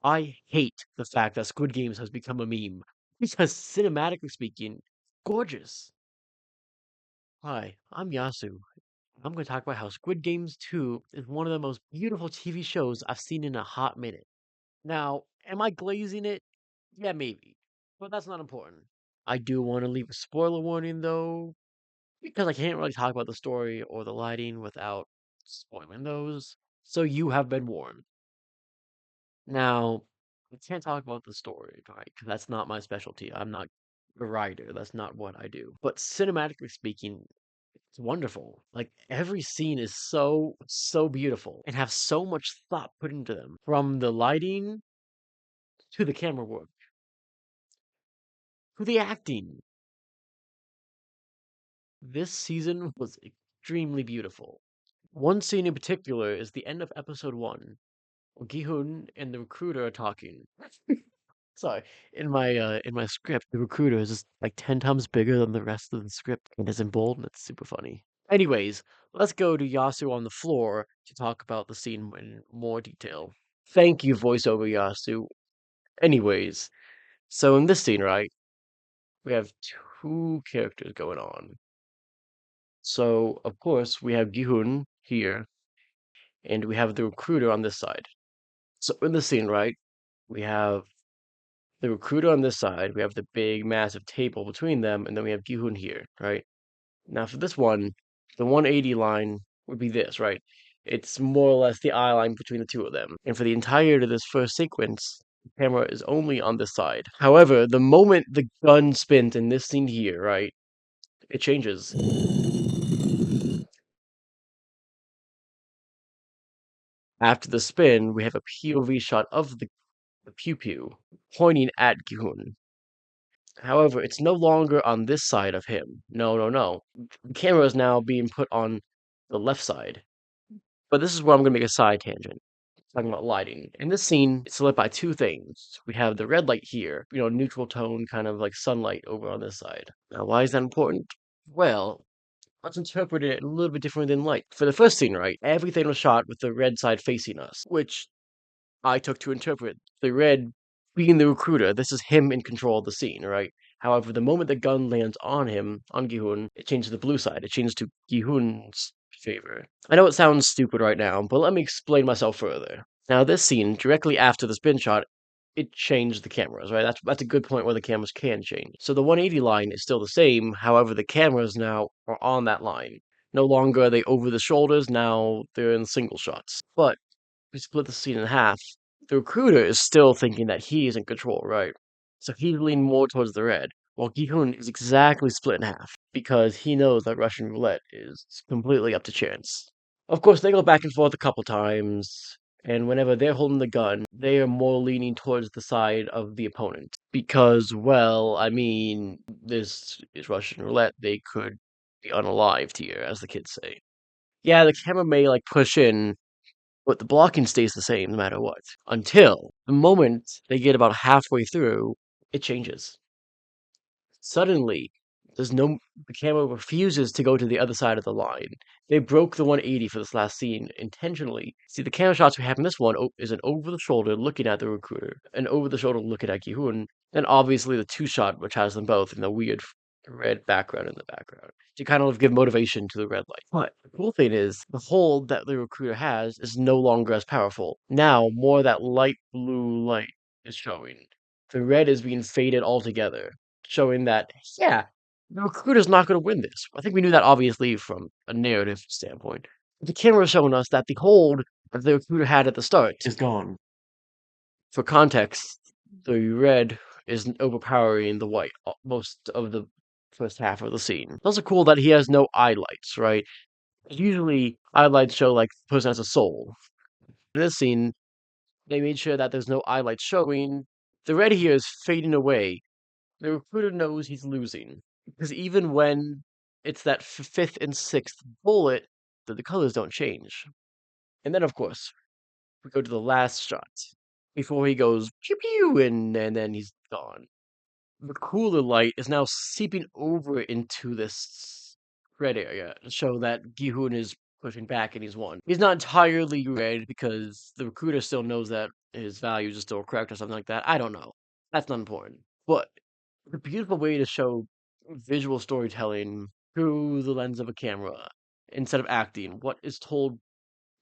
I hate the fact that Squid Games has become a meme because cinematically speaking, gorgeous. Hi, I'm Yasu. I'm going to talk about how Squid Games 2 is one of the most beautiful TV shows I've seen in a hot minute. Now, am I glazing it? Yeah, maybe. But that's not important. I do want to leave a spoiler warning though, because I can't really talk about the story or the lighting without spoiling those. So you have been warned. Now, I can't talk about the story, right? Because that's not my specialty. I'm not a writer. That's not what I do. But cinematically speaking, it's wonderful. Like every scene is so beautiful and have so much thought put into them. From the lighting to the camera work to the acting. This season was extremely beautiful. One scene in particular is the end of episode 1, where Gi-hun and the recruiter are talking. Sorry, in my script, the recruiter is just like 10 times bigger than the rest of the script and is in bold, and it's super funny. Anyways, let's go to Yasu on the floor to talk about the scene in more detail. Thank you, voiceover Yasu. Anyways, so in this scene, right, we have two characters going on. So, of course, we have Gihun here, and we have the recruiter on this side. So in the scene, right, we have the recruiter on this side, we have the big, massive table between them, and then we have Gihun here, right? Now for this one, the 180 line would be this, right? It's more or less the eye line between the two of them. And for the entirety of this first sequence, the camera is only on this side. However, the moment the gun spins in this scene here, right, it changes. After the spin, we have a POV shot of the pew pew pointing at Gihun. However, it's no longer on this side of him. No, no, no. The camera is now being put on the left side. But this is where I'm going to make a side tangent. Talking about lighting. In this scene, it's lit by two things. We have the red light here, neutral tone, kind of like sunlight over on this side. Now, why is that important? Well, let's interpret it a little bit different than light. For the first scene, right, everything was shot with the red side facing us, which I took to interpret the red being the recruiter. This is him in control of the scene, right? However, the moment the gun lands on him, on Gihun, it changes to the blue side. It changes to Gihun's favor. I know it sounds stupid right now, but let me explain myself further. Now, this scene, directly after the spin shot, it changed the cameras, right? That's a good point where the cameras can change. So the 180 line is still the same, however, the cameras now are on that line. No longer are they over the shoulders, now they're in single shots. But we split the scene in half. The recruiter is still thinking that he is in control, right? So he's leaning more towards the red, while Gihun is exactly split in half because he knows that Russian roulette is completely up to chance. Of course, they go back and forth a couple times, and whenever they're holding the gun, they are more leaning towards the side of the opponent because, well, I mean, this is Russian roulette. They could be unalived here, as the kids say. Yeah, the camera may like push in, but the blocking stays the same no matter what. Until the moment they get about halfway through, it changes. Suddenly, there's no the camera refuses to go to the other side of the line. They broke the 180 for this last scene intentionally. See, the camera shots we have in this one is an over the shoulder looking at the recruiter, an over the shoulder looking at Gihun, and obviously the two shot which has them both in the weird red background in the background to kind of give motivation to the red light. But the cool thing is the hold that the recruiter has is no longer as powerful. Now more of that light blue light is showing. The red is being faded altogether, showing that, yeah, the recruiter's not going to win this. I think we knew that obviously from a narrative standpoint. But the camera is showing us that the hold that the recruiter had at the start is gone. For context, the red is overpowering the white most of the first half of the scene. It's also cool that he has no highlights, right? Usually, highlights show like the person has a soul. In this scene, they made sure that there's no highlights showing. The red here is fading away. The recruiter knows he's losing because even when it's that fifth and sixth bullet, the colors don't change. And then, of course, we go to the last shot before he goes pew pew and then he's gone. The cooler light is now seeping over into this red area to show that Gihun is pushing back, and he's won. He's not entirely red because the recruiter still knows that his values are still correct or something like that. I don't know. That's not important. But it's a beautiful way to show visual storytelling through the lens of a camera instead of acting. What is told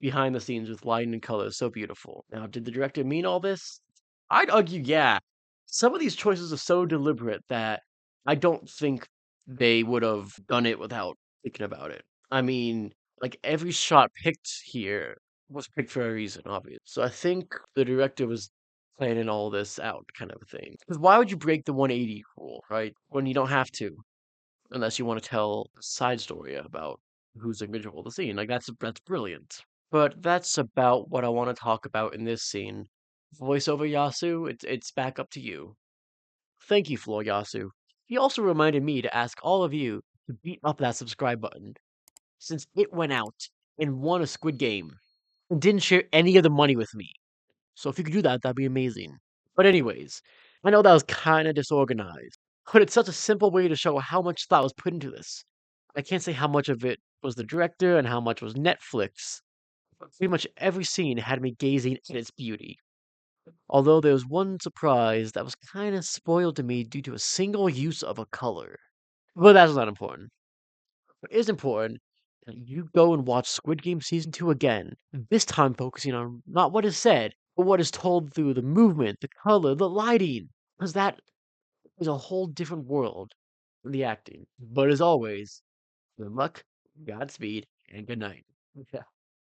behind the scenes with lighting and color is so beautiful. Now, did the director mean all this? I'd argue, yeah. Some of these choices are so deliberate that I don't think they would have done it without thinking about it. I mean, like every shot picked here was picked for a reason, obviously. So I think the director was planning all this out, kind of a thing. Because why would you break the 180 rule, right? When you don't have to, unless you want to tell a side story about who's in control of the scene. Like that's brilliant. But that's about what I want to talk about in this scene. Voiceover Yasu, it's back up to you. Thank you, Floor Yasu. He also reminded me to ask all of you to beat up that subscribe button, since it went out and won a Squid Game and didn't share any of the money with me. So if you could do that, that'd be amazing. But anyways, I know that was kind of disorganized, but it's such a simple way to show how much thought was put into this. I can't say how much of it was the director and how much was Netflix, but pretty much every scene had me gazing at its beauty. Although there was one surprise that was kind of spoiled to me due to a single use of a color. But that's not important. What is important that you go and watch Squid Game Season 2 again, this time focusing on not what is said, but what is told through the movement, the color, the lighting, because that is a whole different world than the acting. But as always, good luck, Godspeed, and good night.